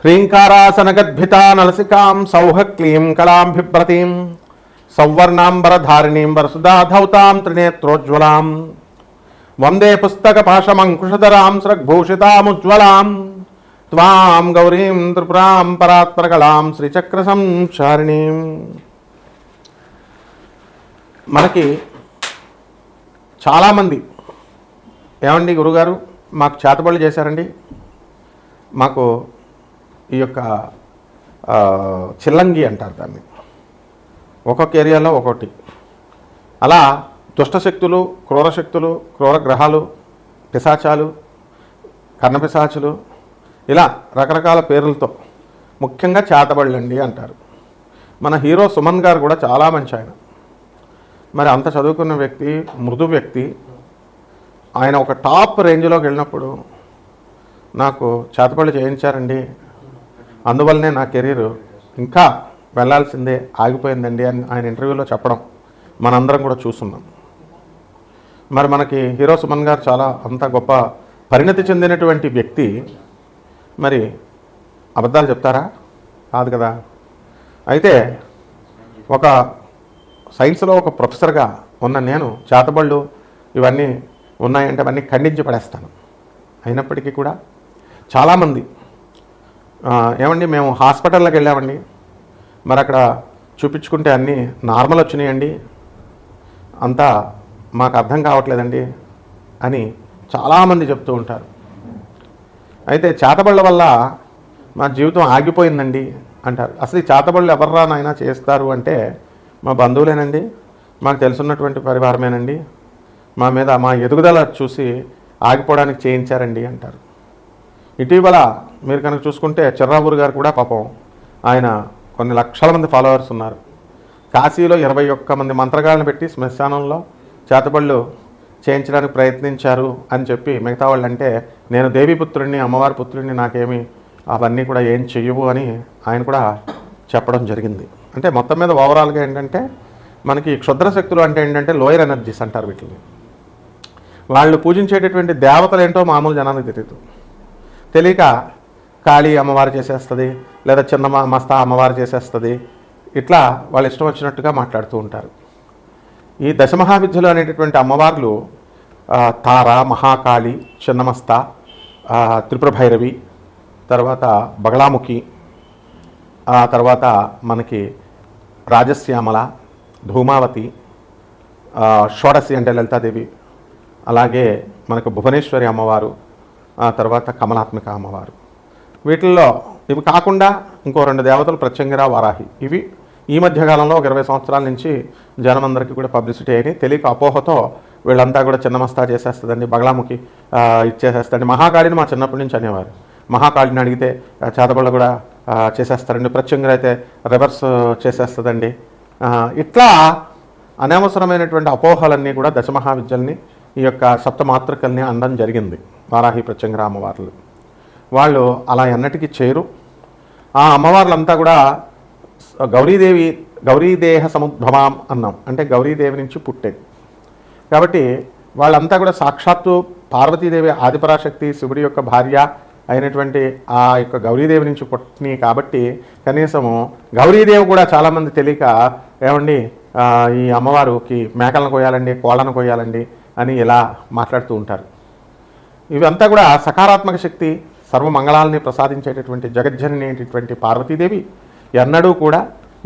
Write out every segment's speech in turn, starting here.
హ్రీంకారాసనగద్భితా నలసికాం సౌహ క్లీం కళాం బిభ్రతీం సౌవర్ణాంబరధారిణీం వరసుధాధౌతాం త్రినేత్రోజ్వలాం వందే పుస్తకపాశమంకుశధరాం స్రగ్భూషితాముజ్వలాం త్వాం గౌరీం త్రిపురాం పరాత్పరకళాం శ్రీచక్రసంచారిణీం. మనకి చాలామంది ఏమండి గురుగారు మాకు చేతబడులు చేశారండి, మాకు ఈ యొక్క చిల్లంగి అంటారు దాన్ని, ఒక్కొక్క ఏరియాలో ఒక్కొక్కటి, అలా దుష్టశక్తులు, క్రూరశక్తులు, క్రూర గ్రహాలు, పిశాచాలు, కర్ణపిశాచులు, ఇలా రకరకాల పేర్లతో ముఖ్యంగా చేతబడులండి అంటారు. మన హీరో సుమన్ గారు కూడా చాలా మంచి ఆయన, మరి అంత చదువుకున్న వ్యక్తి, మృదు వ్యక్తి, ఆయన ఒక టాప్ రేంజ్లోకి వెళ్ళినప్పుడు నాకు చేతబడులు చేయించారండి, అందువల్లనే నా కెరీర్ ఇంకా వెళ్ళాల్సిందే ఆగిపోయిందండి అని ఆయన ఇంటర్వ్యూలో చెప్పడం మనందరం కూడా చూస్తున్నాం. మరి మనకి హీరో సుమన్ గారు చాలా అంత గొప్ప పరిణతి చెందినటువంటి వ్యక్తి, మరి అబద్ధాలు చెప్తారా? కాదు కదా. అయితే ఒక సైన్స్లో ఒక ప్రొఫెసర్గా ఉన్న నేను చేతబళ్ళు ఇవన్నీ ఉన్నాయంటే అవన్నీ ఖండించి పడేస్తాను. అయినప్పటికీ కూడా చాలామంది ఏమండి మేము హాస్పిటల్లోకి వెళ్ళామండి, మరి అక్కడ చూపించుకుంటే అన్నీ నార్మల్ వచ్చినాయండి, అంతా మాకు అర్థం కావట్లేదండి అని చాలామంది చెప్తూ ఉంటారు. అయితే చేతబళ్ళ వల్ల మా జీవితం ఆగిపోయిందండి అంటారు. అసలు ఈ చేతబళ్ళు ఎవర్రా నాయనా చేస్తారు అంటే మా బంధువులేనండి, మాకు తెలుసున్నటువంటి పరివారమేనండి, మా మీద మా ఎదుగుదల చూసి ఆగిపోవడానికి చేయించారండి అంటారు. ఇటీవల మీరు కనుక చూసుకుంటే చిర్రావూరు గారు కూడా పాపం ఆయన కొన్ని లక్షల మంది ఫాలోవర్స్ ఉన్నారు. కాశీలో 21 మంది మంత్రగాళ్ళని పెట్టి శ్మశానంలో చేతబళ్ళు చేయించడానికి ప్రయత్నించారు అని చెప్పి మిగతా వాళ్ళు అంటే నేను దేవీపుత్రుడిని, అమ్మవారి పుత్రుడిని, నాకేమి అవన్నీ కూడా ఏం చెయ్యవు అని ఆయన కూడా చెప్పడం జరిగింది. అంటే మొత్తం మీద ఓవరాల్గా ఏంటంటే మనకి క్షుద్ర శక్తులు అంటే ఏంటంటే లోయర్ ఎనర్జీస్ అంటారు వీటిని. వాళ్ళు పూజించేటటువంటి దేవతలు ఏంటో మామూలు జనానికి తెలియదు, తెలియక కాళీ అమ్మవారు చేసేస్తుంది, లేదా చిన్న మస్తా అమ్మవారు చేసేస్తుంది, ఇట్లా వాళ్ళు ఇష్టం వచ్చినట్టుగా మాట్లాడుతూ ఉంటారు. ఈ దశమహావిద్యలు అనేటటువంటి అమ్మవార్లు తార, మహాకాళి, చిన్నమస్త, త్రిపుర భైరవి, తర్వాత బగళాముఖి, తర్వాత మనకి రాజశ్యామల, ధూమావతి, షోడశి అంటే లలితాదేవి, అలాగే మనకు భువనేశ్వరి అమ్మవారు, తర్వాత కమలాత్మిక అమ్మవారు. వీటిల్లో ఇవి కాకుండా ఇంకో 2 దేవతలు ప్రత్యంగిర, వారాహి. ఇవి ఈ మధ్యకాలంలో ఒక 20 సంవత్సరాల నుంచి జనమందరికీ కూడా పబ్లిసిటీ అయినాయి. తెలియక అపోహతో వీళ్ళంతా కూడా చిన్నమస్తా చేసేస్తుందండి, బగళాముఖి ఇచ్చేసేస్తాండి. మహాకాళిని మా చిన్నప్పటి నుంచి అనేవారు, మహాకాళిని అడిగితే చేతబళ్ళు కూడా చేసేస్తారండి, ప్రత్యంగిర అయితే రివర్స్ చేసేస్తుందండి. ఇట్లా అనవసరమైనటువంటి అపోహలన్నీ కూడా దశమహావిద్యల్ని, ఈ యొక్క సప్తమాతృకల్ని అనడం జరిగింది. వారాహి, ప్రత్యంగిర అమ్మవార్లు వాళ్ళు అలా ఎన్నటికీ చేరు. ఆ అమ్మవార్లంతా కూడా గౌరీదేవి, గౌరీదేహ సముద్భవాం అన్నాం, అంటే గౌరీదేవి నుంచి పుట్టేది కాబట్టి వాళ్ళంతా కూడా సాక్షాత్తు పార్వతీదేవి ఆదిపరాశక్తి శివుడి యొక్క భార్య అయినటువంటి ఆ యొక్క గౌరీదేవి నుంచి పుట్టినాయి. కాబట్టి కనీసము గౌరీదేవి కూడా చాలామంది తెలియక ఏమండి ఈ అమ్మవారికి మేకలను కొయ్యాలండి, కోళ్ళను కొయ్యాలండి అని ఇలా మాట్లాడుతూ ఉంటారు. ఇవంతా కూడా సకారాత్మక శక్తి, సర్వమంగళాలని ప్రసాదించేటటువంటి జగజ్జనని అనేటటువంటి పార్వతీదేవి ఎన్నడూ కూడా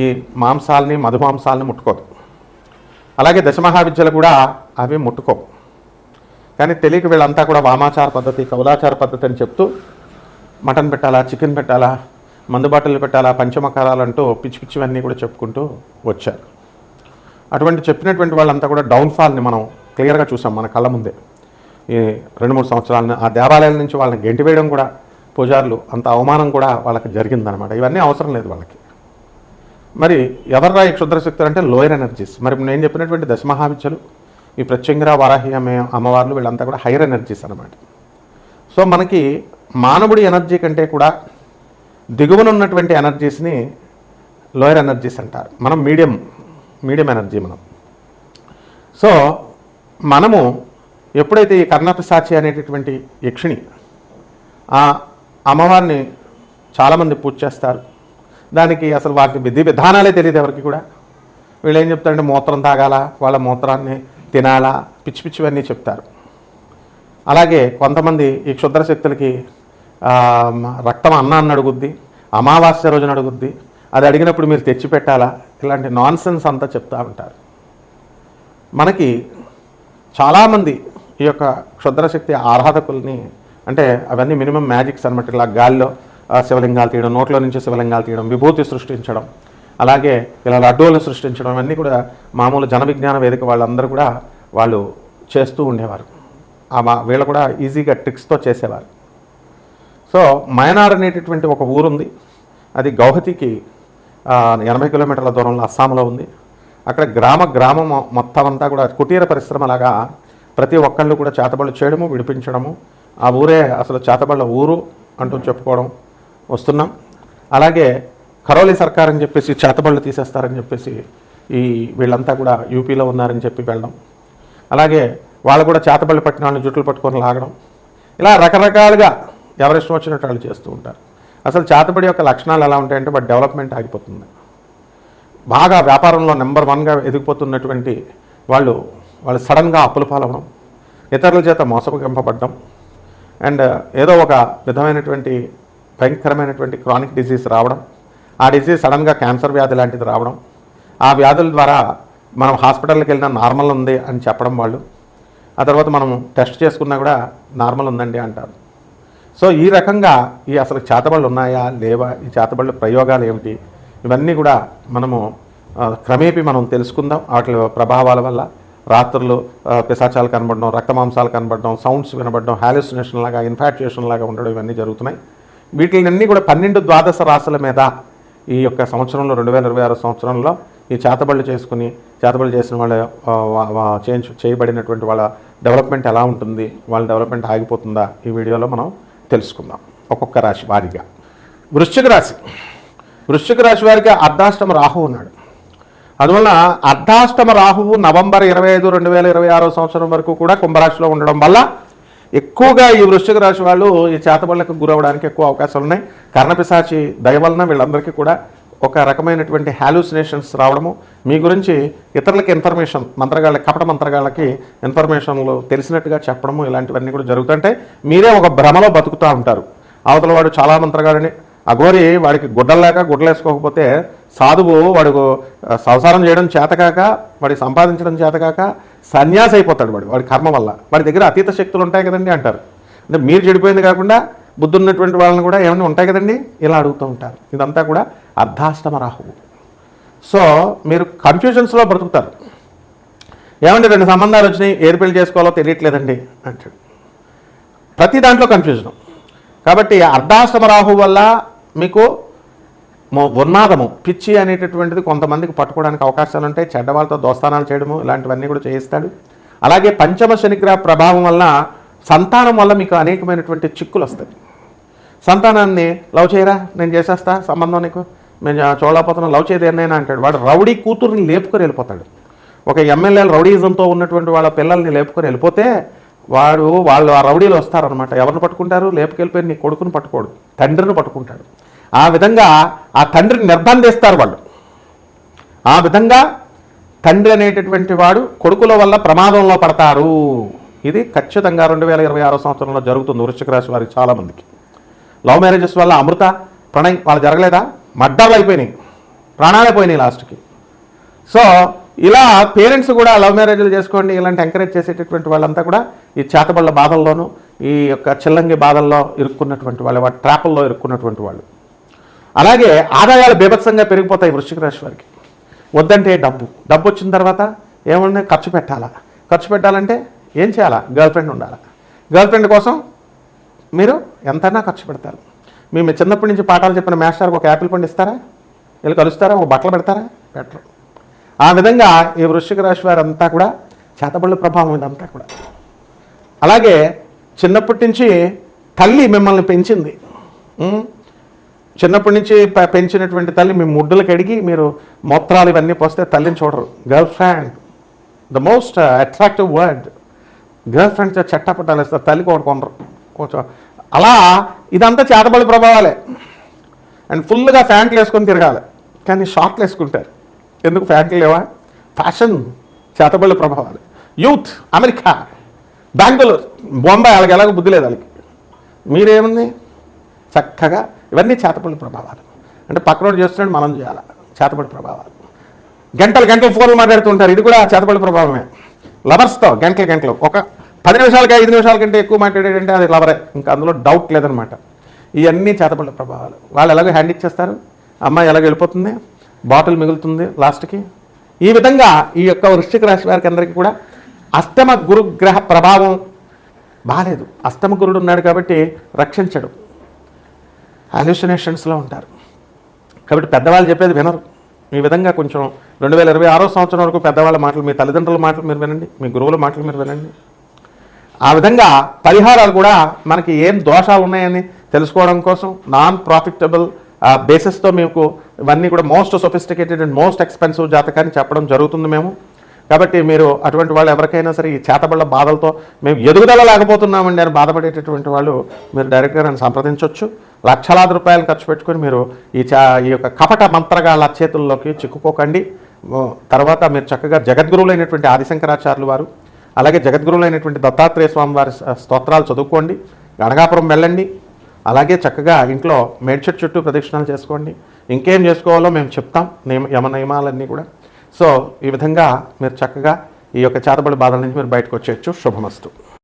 ఈ మాంసాలని, మధుమాంసాలని ముట్టుకోదు. అలాగే దశమహావిద్యలు కూడా అవి ముట్టుకోవు. కానీ తెలియక వీళ్ళంతా కూడా వామాచార పద్ధతి, కౌలాచార పద్ధతి అని చెప్తూ మటన్ పెట్టాలా, చికెన్ పెట్టాలా, మందు బాటలు పెట్టాలా, పంచమకారాలు అంటూ పిచ్చి పిచ్చివన్నీ కూడా చెప్పుకుంటూ వచ్చారు. అటువంటి చెప్పినటువంటి వాళ్ళంతా కూడా డౌన్ఫాల్ని మనం క్లియర్గా చూసాం మన కళ్ళ ముందే. ఈ 2-3 సంవత్సరాలను ఆ దేవాలయాల నుంచి వాళ్ళని గెంటివేయడం కూడా, పూజారులు అంత అవమానం కూడా వాళ్ళకి జరిగిందనమాట. ఇవన్నీ అవసరం లేదు వాళ్ళకి. మరి ఎవర్రా ఈ క్షుద్రశక్తులు అంటే లోయర్ ఎనర్జీస్. మరి నేను చెప్పినటువంటి దశమహావిద్యలు, ఈ ప్రత్యంగిర, వారాహి అమ్మవార్లు వీళ్ళంతా కూడా హైయర్ ఎనర్జీస్ అనమాట. సో మనకి మానవుడి ఎనర్జీ కంటే కూడా దిగువన ఉన్నటువంటి ఎనర్జీస్ని లోయర్ ఎనర్జీస్ అంటారు. మనం మీడియం ఎనర్జీ మనం. సో మనము ఎప్పుడైతే ఈ కర్ణపిశాచి అనేటటువంటి యక్షిణి ఆ అమ్మవారిని చాలామంది పూజ చేస్తారు. దానికి అసలు వాటి విధి విధానాలే తెలియదు ఎవరికి కూడా. వీళ్ళు ఏం చెప్తారంటే మూత్రం తాగాల, వాళ్ళ మూత్రాన్ని తినాలా, పిచ్చి పిచ్చివన్నీ చెప్తారు. అలాగే కొంతమంది ఈ క్షుద్ర శక్తులకి రక్తం అన్నాన్ని అడుగుద్ది, అమావాస్య రోజున అడుగుద్ది, అది అడిగినప్పుడు మీరు తెచ్చి పెట్టాలా, ఇలాంటి నాన్సెన్స్ అంతా చెప్తూ ఉంటారు. మనకి చాలామంది ఈ యొక్క క్షుద్రశక్తి ఆరాధకుల్ని, అంటే అవన్నీ మినిమం మ్యాజిక్స్ అనమాట. ఇలా గాల్లో శివలింగాలు తీయడం, నోట్లో నుంచి శివలింగాలు తీయడం, విభూతి సృష్టించడం, అలాగే ఇలా లడ్డూలు సృష్టించడం, అన్నీ కూడా మామూలు జన విజ్ఞాన వేదిక వాళ్ళందరూ కూడా వాళ్ళు చేస్తూ ఉండేవారు. వీళ్ళు కూడా ఈజీగా ట్రిక్స్తో చేసేవారు. సో మయనార్ అనేటటువంటి ఒక ఊరుంది, అది గౌహతికి 80 కిలోమీటర్ల దూరంలో అస్సాంలో ఉంది. అక్కడ గ్రామం మొత్తం అంతా కూడా కుటీర పరిశ్రమలాగా ప్రతి ఒక్కళ్ళు కూడా చేతబళ్ళు చేయడము, విడిపించడము. ఆ ఊరే అసలు చేతబళ్ళ ఊరు అంటూ చెప్పుకోవడం వస్తున్నాం. అలాగే కరోలి సర్కార్ అని చెప్పేసి చేతబళ్ళు తీసేస్తారని చెప్పేసి వీళ్ళంతా కూడా యూపీలో ఉన్నారని చెప్పి వెళ్ళడం. అలాగే వాళ్ళు కూడా చేతబళ్ళు పట్టిన వాళ్ళని జుట్లు పట్టుకొని లాగడం. ఇలా రకరకాలుగా ఎవరిష్టం వచ్చినట్టు వాళ్ళు చేస్తూ ఉంటారు. అసలు చేతబడి యొక్క లక్షణాలు ఎలా ఉంటాయంటే వాటి డెవలప్మెంట్ ఆగిపోతుంది. బాగా వ్యాపారంలో నెంబర్ 1గా ఎదిగిపోతున్నటువంటి వాళ్ళు సడన్గా అప్పుల పాలవడం, ఇతరుల చేత మోసగింపబడడం, అండ్ ఏదో ఒక విధమైనటువంటి భయంకరమైనటువంటి క్రానిక్ డిసీజ్ రావడం, ఆ డిసీజ్ సడన్గా క్యాన్సర్ వ్యాధి లాంటిది రావడం, ఆ వ్యాధుల ద్వారా మనం హాస్పిటల్కి వెళ్ళినా నార్మల్ ఉంది అని చెప్పడం వాళ్ళు, ఆ తర్వాత మనం టెస్ట్ చేసుకున్నా కూడా నార్మల్ ఉందండి అంటారు. సో ఈ రకంగా ఈ అసలు చేతబళ్ళు ఉన్నాయా లేవా, ఈ చేతబళ్ళు ప్రయోగాలు ఏమిటి, ఇవన్నీ కూడా మనము క్రమేపీ మనం తెలుసుకుందాం. వాటి ప్రభావాల వల్ల రాత్రులు పిశాచాలు కనబడడం, రక్తమాంసాలు కనబడడం, సౌండ్స్ వినబడడం, హాలుసినేషన్ లాగా, ఇన్ఫాక్చుయేషన్ లాగా ఉండడం, ఇవన్నీ జరుగుతున్నాయి. వీటిలన్నీ కూడా 12 ద్వాదశ రాశుల మీద ఈ యొక్క సంవత్సరంలో 2026 సంవత్సరంలో ఈ చేతబళ్ళు చేసిన వాళ్ళ చేయబడినటువంటి వాళ్ళ డెవలప్మెంట్ ఎలా ఉంటుంది, వాళ్ళ డెవలప్మెంట్ ఆగిపోతుందా, ఈ వీడియోలో మనం తెలుసుకుందాం ఒక్కొక్క రాశి వారిగా. వృశ్చిక రాశి వారికి అర్ధాష్టమ రాహువు ఉన్నాడు. అందువల్ల అర్ధాష్టమ రాహువు నవంబర్ 25, 2026 సంవత్సరం వరకు కూడా కుంభరాశిలో ఉండడం వల్ల ఎక్కువగా ఈ వృశ్చిక రాశి వాళ్ళు ఈ చేతబళ్ళకు గురవడానికి ఎక్కువ అవకాశాలు ఉన్నాయి. కర్ణపిశాచి దయ వలన వీళ్ళందరికీ కూడా ఒక రకమైనటువంటి హాలుసినేషన్స్ రావడము, మీ గురించి ఇతరులకి ఇన్ఫర్మేషన్, కపట మంత్రగాళ్ళకి ఇన్ఫర్మేషన్లు తెలిసినట్టుగా చెప్పడము, ఇలాంటివన్నీ కూడా జరుగుతుంటే మీరే ఒక భ్రమలో బతుకుతూ ఉంటారు. అవతల వాడు చాలా మంత్రగాడని, అఘోరి వాడికి గుడ్డలేసుకోకపోతే సాధువు వాడికి సంసారం చేయడం చేతకాక, వాడికి సంపాదించడం చేతకాక సన్యాసి అయిపోతాడు. వాడి కర్మ వల్ల వాడి దగ్గర అతీత శక్తులు ఉంటాయి కదండి అంటారు. అంటే మీరు చెడిపోయింది కాకుండా బుద్ధి ఉన్నటువంటి వాళ్ళని కూడా ఏమైనా ఉంటాయి కదండి, ఇలా అడుగుతూ ఉంటారు. ఇదంతా కూడా అర్ధాష్టమ రాహువు. సో మీరు కన్ఫ్యూజన్స్లో బ్రతుకుతారు. ఏమంటే 2 సంబంధాలు వచ్చినాయి, ఏది పెళ్లి చేసుకోవాలో తెలియట్లేదండి అంటాడు. ప్రతి దాంట్లో కన్ఫ్యూజన్. కాబట్టి అర్ధాష్టమ రాహువు వల్ల మీకు ఉన్మాదము, పిచ్చి అనేటటువంటిది కొంతమందికి పట్టుకోవడానికి అవకాశాలు ఉంటాయి. చెడ్డవాళ్ళతో దోస్తానాలు చేయడము, ఇలాంటివన్నీ కూడా చేయిస్తాడు. అలాగే పంచమ శనిగ్రహ ప్రభావం వల్ల సంతానం వల్ల మీకు అనేకమైనటువంటి చిక్కులు వస్తాయి. సంతానాన్ని లవ్ చేయరా, నేను చేసేస్తా సంబంధం, నీకు మేము చూడలేకపోతున్నాం, లవ్ చేయదు ఏమైనా అంటాడు. వాడు రౌడీ కూతుర్ని లేపుకొని వెళ్ళిపోతాడు. ఒక ఎమ్మెల్యేలు రౌడీజంతో ఉన్నటువంటి వాళ్ళ పిల్లల్ని లేపుకొని వెళ్ళిపోతే వాళ్ళు ఆ రౌడీలు వస్తారనమాట. ఎవరిని పట్టుకుంటారు? లేపుకెళ్ళిపోయి నీ కొడుకుని పట్టుకోడు, తండ్రిని పట్టుకుంటాడు. ఆ విధంగా ఆ తండ్రిని నిర్బంధిస్తారు వాళ్ళు. ఆ విధంగా తండ్రి అనేటటువంటి వాడు కొడుకుల వల్ల ప్రమాదంలో పడతారు. ఇది ఖచ్చితంగా 2026 సంవత్సరంలో జరుగుతుంది వృశ్చిక రాశి వారికి చాలామందికి. లవ్ మ్యారేజెస్ వల్ల అమృత, ప్రణయ్ వాళ్ళు జరగలేదా, మర్డర్లు అయిపోయినాయి, ప్రాణాలే పోయినాయి లాస్ట్కి. సో ఇలా పేరెంట్స్ కూడా లవ్ మ్యారేజ్లు చేసుకోండి ఇలాంటి ఎంకరేజ్ చేసేటటువంటి వాళ్ళంతా కూడా ఈ చేతబళ్ళ బాధల్లోనూ, ఈ యొక్క చిల్లంగి బాధల్లో ఇరుక్కున్నటువంటి వాళ్ళు, వాటి ట్రాపుల్లో ఇరుక్కున్నటువంటి వాళ్ళు. అలాగే ఆదాయాలు బీభత్సంగా పెరిగిపోతాయి వృశ్చిక రాశి వారికి. వద్దంటే డబ్బు వచ్చిన తర్వాత ఏమన్నా ఖర్చు పెట్టాలంటే ఏం చేయాలా? గర్ల్ ఫ్రెండ్ ఉండాలి. గర్ల్ ఫ్రెండ్ కోసం మీరు ఎంతైనా ఖర్చు పెడతారు. మేము చిన్నప్పటి నుంచి పాఠాలు చెప్పిన మాస్టర్కి ఒక యాపిల్ పండు ఇస్తారా? వీళ్ళు కలుస్తారా? ఒక బట్టలు పెడతారా? పెట్టరు. ఆ విధంగా ఈ వృశ్చిక రాశి వారంతా కూడా చేతబళ్ళ ప్రభావం ఇదంతా కూడా. అలాగే చిన్నప్పటి నుంచి తల్లి మిమ్మల్ని పెంచింది. చిన్నప్పటి నుంచి పెంచినటువంటి తల్లి మీ ముడ్డులు కడిగి మీరు మూత్రాలు ఇవన్నీ పోస్తే తల్లిని చూడరు. Girlfriend, the most attractive word. Girlfriends చట్టపట్టాలు ఇస్తారు, తల్లికి ఒకటి కొనరు. అలా ఇదంతా చేతబడి ప్రభావాలే. అండ్ ఫుల్గా ప్యాంట్లు వేసుకొని తిరగాలి, కానీ షార్ట్లు వేసుకుంటారు. ఎందుకు ప్యాంట్లు లేవా? ఫ్యాషన్, చేతబడుల ప్రభావాలు. యూత్ అమెరికా, బెంగళూరు, బొంబాయి, వాళ్ళకి ఎలాగో బుద్ధి లేదు వాళ్ళకి. మీరేముంది చక్కగా ఇవన్నీ చేతబడుల ప్రభావాలు. అంటే పక్కనోడు చేస్తున్నాడు, మనం చేయాలి. చేతబడి ప్రభావాలు. గంటలు ఫోన్లు మాట్లాడుతుంటారు, ఇది కూడా చేతబడి ప్రభావమే. లవర్స్తో గంటలు ఒక 10 నిమిషాలకి 5 నిమిషాల కంటే ఎక్కువ మాట్లాడేటంటే అది లవరే, ఇంకా అందులో డౌట్ లేదనమాట. ఇవన్నీ చేతబడి ప్రభావాలు. వాళ్ళు ఎలాగో హ్యాండ్ ఇచ్చేస్తారు, అమ్మాయి ఎలాగో వెళ్ళిపోతుంది, బాటిల్ మిగులుతుంది లాస్ట్కి. ఈ విధంగా ఈ యొక్క వృశ్చిక రాశి వారికి అందరికీ కూడా అష్టమ గురుగ్రహ ప్రభావం బాగాలేదు. అష్టమ గురుడు ఉన్నాడు కాబట్టి రక్షించడు, హాల్యూసినేషన్స్లో ఉంటారు. కాబట్టి పెద్దవాళ్ళు చెప్పేది వినరు. ఈ విధంగా కొంచెం 2026 సంవత్సరం వరకు పెద్దవాళ్ళ మాటలు, మీ తల్లిదండ్రుల మాటలు మీరు వినండి, మీ గురువుల మాటలు మీరు వినండి. ఆ విధంగా పరిహారాలు కూడా మనకి ఏం దోషాలు ఉన్నాయని తెలుసుకోవడం కోసం నాన్ ప్రాఫిటబుల్ బేసిస్తో మీకు ఇవన్నీ కూడా most sophisticated and most expensive జాతకాన్ని చెప్పడం జరుగుతుంది మేము. కాబట్టి మీరు అటువంటి వాళ్ళు ఎవరికైనా సరే ఈ చేతబళ్ళ బాధలతో మేము ఎదుగుదల లేకపోతున్నామండి అని బాధపడేటటువంటి వాళ్ళు మీరు డైరెక్ట్గా నన్ను సంప్రదించవచ్చు. లక్షలాది రూపాయలు ఖర్చు పెట్టుకొని మీరు ఈ యొక్క కపట మంత్రగాళ్ళ చేతుల్లోకి చిక్కుకోకండి. తర్వాత మీరు చక్కగా జగద్గురువులైనటువంటి ఆదిశంకరాచార్యులు వారు, అలాగే జగద్గురువులైనటువంటి దత్తాత్రేయ స్వామి వారి స్తోత్రాలు చదువుకోండి, గణగాపురం వెళ్ళండి, అలాగే చక్కగా ఇంట్లో మేడ్చెట్టు చుట్టూ ప్రదక్షిణాలు చేసుకోండి. ఇంకేం చేసుకోవాలో మేము చెప్తాం, యమ నియమాలన్నీ కూడా. సో ఈ విధంగా మీరు చక్కగా ఈ యొక్క చేతబడి బాధల నుంచి మీరు బయటకు వచ్చేయచ్చు. శుభమస్తు.